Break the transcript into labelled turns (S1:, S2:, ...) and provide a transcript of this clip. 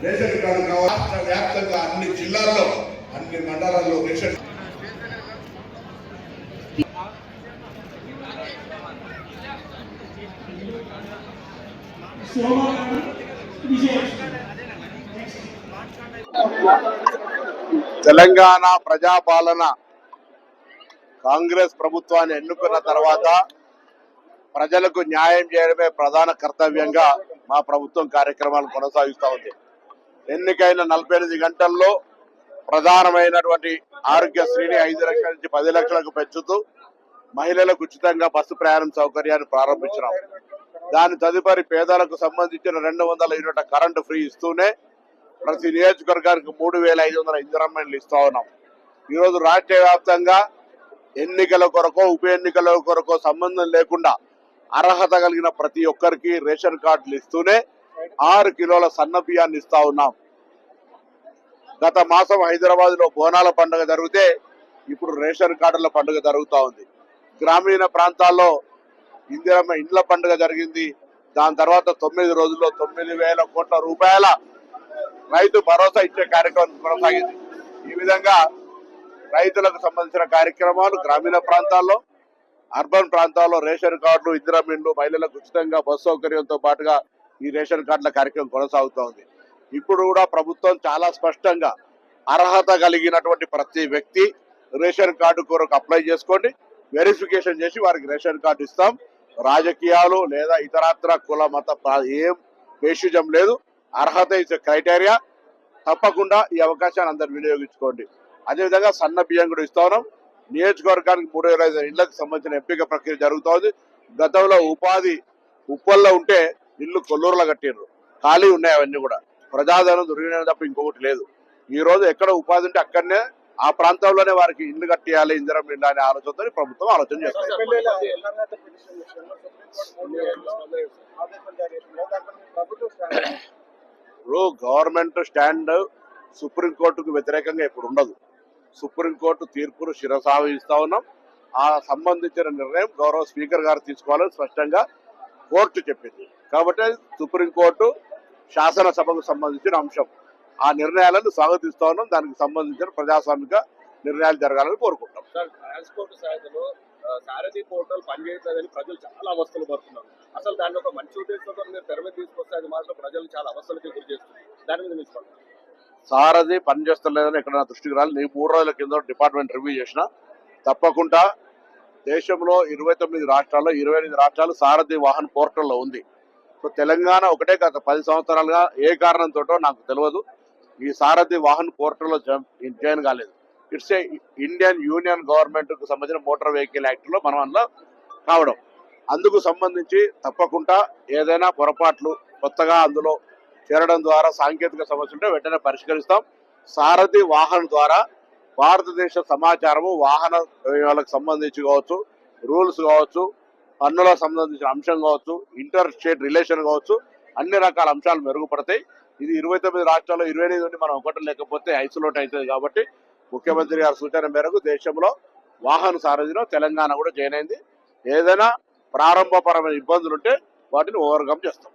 S1: Ration card కావాలి. రాష్ట్ర వ్యాప్తంగా అన్ని జిల్లాల్లో అన్ని మండలాల్లో రేషన్ తెలంగాణ ప్రజాపాలన కాంగ్రెస్ ప్రభుత్వాన్ని ఎన్నుకున్న తర్వాత ప్రజలకు న్యాయం చేయడమే ప్రధాన కర్తవ్యంగా మా ప్రభుత్వం కార్యక్రమాలు కొనసాగిస్తూ ఉంది. ఎన్నికైన 48 గంటల్లో ప్రధానమైనటువంటి ఆరోగ్యశ్రీని 5 లక్షల నుంచి 10 లక్షలకు పెంచుతూ మహిళలకు ఉచితంగా బస్సు ప్రయాణం సౌకర్యాన్ని ప్రారంభించినాం. దాని తదుపరి పేదలకు సంబంధించిన 200 యూనిట్ల కరెంటు ఫ్రీ ఇస్తూనే ప్రతి నియోజకవర్గానికి 3500 ఇందిరమ్మలు ఇస్తా ఉన్నాం. ఈరోజు రాష్ట్ర వ్యాప్తంగా ఎన్నికల కొరకో ఉప ఎన్నికల కొరకో సంబంధం లేకుండా అర్హత కలిగిన ప్రతి ఒక్కరికి రేషన్ కార్డులు ఇస్తూనే 6 కిలోల సన్న బియ్యాన్ని ఇస్తా ఉన్నాం. గత మాసం హైదరాబాద్ లో బోనాల పండుగ జరిగితే ఇప్పుడు రేషన్ కార్డుల పండుగ జరుగుతూ ఉంది. గ్రామీణ ప్రాంతాల్లో ఇందిరమ్మ ఇండ్ల పండుగ జరిగింది. దాని తర్వాత 9 రోజుల్లో 9,000 కోట్ల రూపాయల రైతు భరోసా ఇచ్చే కార్యక్రమం కొనసాగింది. ఈ విధంగా రైతులకు సంబంధించిన కార్యక్రమాలు గ్రామీణ ప్రాంతాల్లో, అర్బన్ ప్రాంతాల్లో రేషన్ కార్డులు, ఇందిరమ్మ, మహిళలకు ఉచితంగా బస్సు సౌకర్యంతో పాటుగా ఈ రేషన్ కార్డుల కార్యక్రమం కొనసాగుతూ ఉంది. ఇప్పుడు కూడా ప్రభుత్వం చాలా స్పష్టంగా అర్హత కలిగినటువంటి ప్రతి వ్యక్తి రేషన్ కార్డు కొరకు అప్లై చేసుకోండి, వెరిఫికేషన్ చేసి వారికి రేషన్ కార్డు ఇస్తాం. రాజకీయాలు లేదా ఇతరత్ర కుల మత ఏం పేషిజం లేదు. అర్హత ఇచ్చే క్రైటీరియా. తప్పకుండా ఈ అవకాశాన్ని అందరు వినియోగించుకోండి. అదేవిధంగా సన్న బియ్యం కూడా ఇస్తా ఉన్నాం. నియోజకవర్గానికి 325 ఇళ్లకు సంబంధించిన ఎంపిక ప్రక్రియ జరుగుతోంది. గతంలో ఉపాధి ఉప్పల్లో ఉంటే ఇల్లు కొల్లూరులో కట్టిండ్రు, ఖాళీ ఉన్నాయి. అవన్నీ కూడా ప్రజాధనం దొరికిన తప్ప ఇంకొకటి లేదు. ఈ రోజు ఎక్కడ ఉపాధి ఉంటే అక్కడనే ఆ ప్రాంతంలోనే వారికి ఇల్లు కట్టియాలి, ఇందిరం ఇల్లు అనే ఆలోచనతో ప్రభుత్వం ఆలోచన చేస్తుంది. గవర్నమెంట్ స్టాండ్ సుప్రీంకోర్టుకు వ్యతిరేకంగా ఇప్పుడు ఉండదు. సుప్రీంకోర్టు తీర్పును శిరసావహిస్తా ఉన్నాం. ఆ సంబంధించిన నిర్ణయం గౌరవ స్పీకర్ గారు తీసుకోవాలని స్పష్టంగా కోర్టు చెప్పింది. కాబట్టి సుప్రీంకోర్టు శాసనసభకు సంబంధించిన అంశం. ఆ నిర్ణయాలను స్వాగతిస్తా ఉన్నాం. దానికి సంబంధించిన ప్రజాస్వామిక నిర్ణయాలు జరగాలని కోరుకుంటాం.
S2: ట్రాన్స్పోర్ట్ శాఖలో సారథి పోర్టల్ పనిచేయట్లేదని ప్రజలు చాలా అవస్థలు పడుతున్నారు. అసలు దాన్ని ఒక మంచి ఉద్దేశంతో మీరు తెర మీద తీసుకొస్తే అది మాత్రం ప్రజలు చాలా అవస్థలకి గురి చేస్తుంది. దాని మీద తీసుకోండి.
S1: సారథి పనిచేస్తలేదని ఎక్కడ నా దృష్టికి రాలి. నేను 3 రోజుల కింద డిపార్ట్మెంట్ రివ్యూ చేసిన. తప్పకుండా దేశంలో 29 రాష్ట్రాల్లో 28 రాష్ట్రాలు సారథి వాహన్ పోర్టల్లో ఉంది. సో తెలంగాణ ఒకటే గత 10 సంవత్సరాలుగా ఏ కారణంతో నాకు తెలియదు ఈ సారథి వాహన్ పోర్టల్లో జాయిన్ కాలేదు. It's a Indian union government కు సంబంధించిన మోటార్ వెహికల్ యాక్ట్ లో మనం అందులో కావడం. అందుకు సంబంధించి తప్పకుండా ఏదైనా పొరపాట్లు కొత్తగా అందులో చేరడం ద్వారా సాంకేతిక సమస్యలు ఉంటే వెంటనే పరిష్కరిస్తాం. సారథి వాహన్ ద్వారా భారతదేశ సమాచారము వాహనాలకు సంబంధించి కావచ్చు, రూల్స్ కావచ్చు, పన్నులకు సంబంధించిన అంశం కావచ్చు, ఇంటర్ స్టేట్ రిలేషన్ కావచ్చు, అన్ని రకాల అంశాలు మెరుగుపడతాయి. ఇది 29 రాష్ట్రాల్లో 28 నుండి మనం ఒకటి లేకపోతే ఐసోలేట్ అవుతుంది. కాబట్టి ముఖ్యమంత్రి గారి సూచన మేరకు దేశంలో వాహన సారథిలో తెలంగాణ కూడా జాయిన్ అయింది. ఏదైనా ప్రారంభపరమైన ఇబ్బందులు ఉంటే వాటిని ఓవర్కమ్ చేస్తాం.